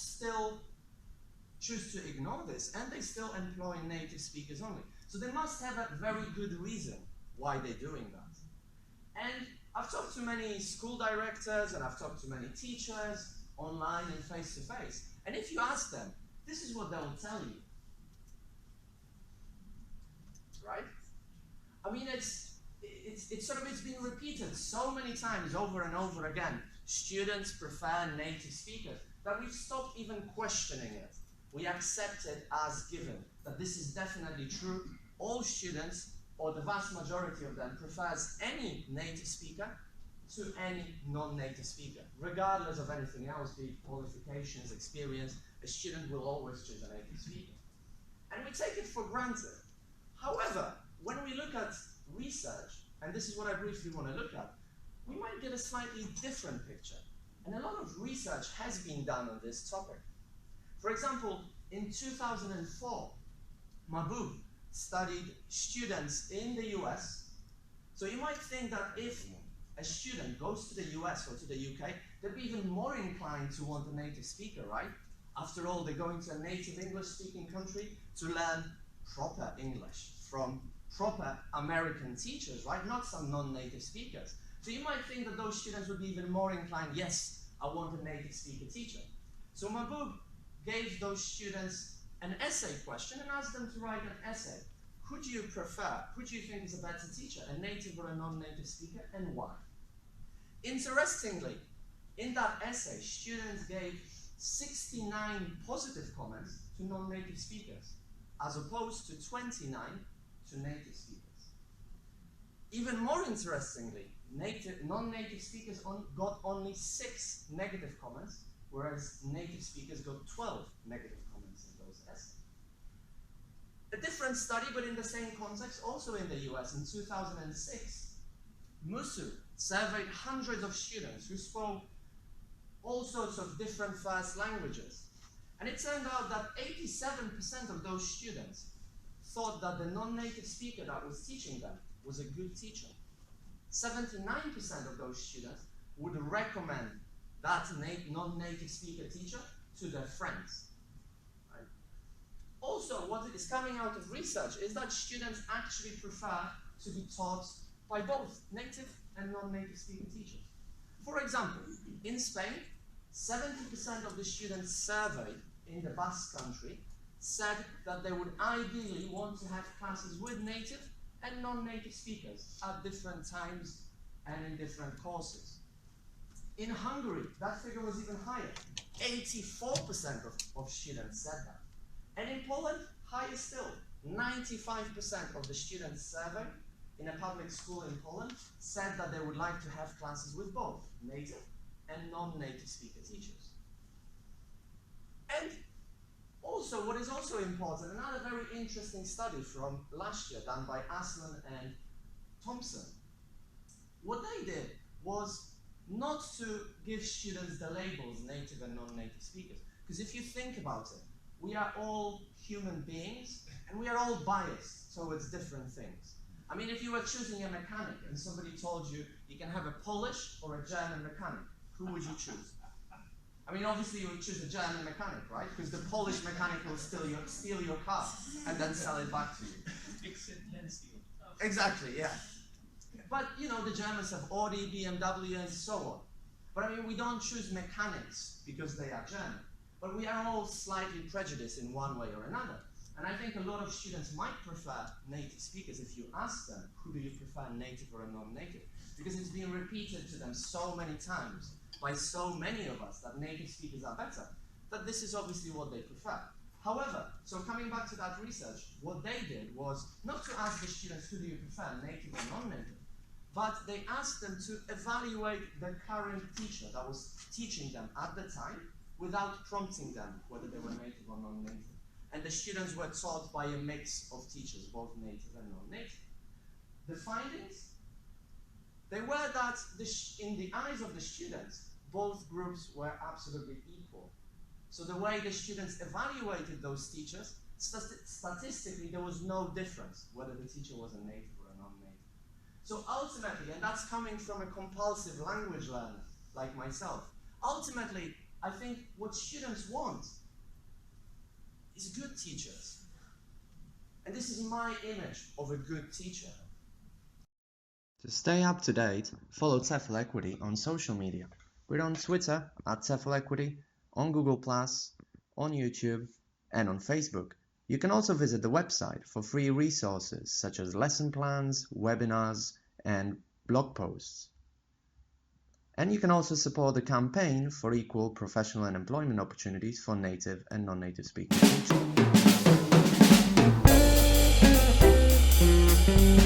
still choose to ignore this, and they still employ native speakers only. So they must have a very good reason why they're doing that. And I've talked to many school directors, and I've talked to many teachers, online and face-to-face. And if you ask them, this is what they'll tell you. Right? I mean, it's been repeated so many times over and over again. Students prefer native speakers that we've stopped even questioning it. We accept it as given, that this is definitely true. All students, or the vast majority of them, prefers any native speaker to any non-native speaker. Regardless of anything else, be it qualifications, experience, a student will always choose a native speaker. And we take it for granted. However, when we look at research, and this is what I briefly want to look at, we might get a slightly different picture. And a lot of research has been done on this topic. For example, in 2004, Mahbub studied students in the US. So you might think that if a student goes to the US or to the UK, they'd be even more inclined to want a native speaker, right? After all, they're going to a native English-speaking country to learn proper English from proper American teachers, right? Not some non-native speakers. So you might think that those students would be even more inclined, yes, I want a native speaker teacher. So Mahbub gave those students an essay question and asked them to write an essay. Who do you prefer? Who do you think is a better teacher, a native or a non-native speaker, and why? Interestingly, in that essay, students gave 69 positive comments to non-native speakers, as opposed to 29 to native speakers. Even more interestingly, non-native speakers got only 6 negative comments, whereas native speakers got 12 negative comments in those essays. A different study, but in the same context, also in the US in 2006, Musu surveyed hundreds of students who spoke all sorts of different first languages. And it turned out that 87% of those students thought that the non-native speaker that was teaching them was a good teacher. 79% of those students would recommend that non-native speaker teacher to their friends. Right? Also, what is coming out of research is that students actually prefer to be taught by both native and non-native speaker teachers. For example, in Spain, 70% of the students surveyed in the Basque country said that they would ideally want to have classes with native and non-native speakers at different times and in different courses. In Hungary, that figure was even higher. 84% of students said that. And in Poland, higher still. 95% of the students surveyed in a public school in Poland said that they would like to have classes with both native and non-native speaker teachers. And also, what is also important, another very interesting study from last year done by Aslan and Thompson. What they did was not to give students the labels native and non-native speakers. Because if you think about it, we are all human beings and we are all biased towards different things. I mean, if you were choosing a mechanic and somebody told you you can have a Polish or a German mechanic, who would you choose? I mean, obviously you would choose a German mechanic, right? Because the Polish mechanic will steal your car and then sell it back to you. Exactly, yeah. But, you know, the Germans have Audi, BMW, and so on. But I mean, we don't choose mechanics because they are German. But we are all slightly prejudiced in one way or another. And I think a lot of students might prefer native speakers if you ask them, who do you prefer, native or a non-native? Because it's been repeated to them so many times by so many of us that native speakers are better, that this is obviously what they prefer. However, so coming back to that research, what they did was not to ask the students, who do you prefer, native or non-native, but they asked them to evaluate the current teacher that was teaching them at the time without prompting them whether they were native or non-native. And the students were taught by a mix of teachers, both native and non-native. The findings? They were that in the eyes of the students, both groups were absolutely equal. So the way the students evaluated those teachers, statistically there was no difference whether the teacher was a native or a non-native. So ultimately, and that's coming from a compulsive language learner like myself, ultimately I think what students want is good teachers. And this is my image of a good teacher. To stay up to date, follow TEFL Equity on social media. We're on Twitter at TEFL Equity, on Google+, on YouTube, and on Facebook. You can also visit the website for free resources such as lesson plans, webinars, and blog posts. And you can also support the campaign for equal professional and employment opportunities for native and non-native speaking teachers.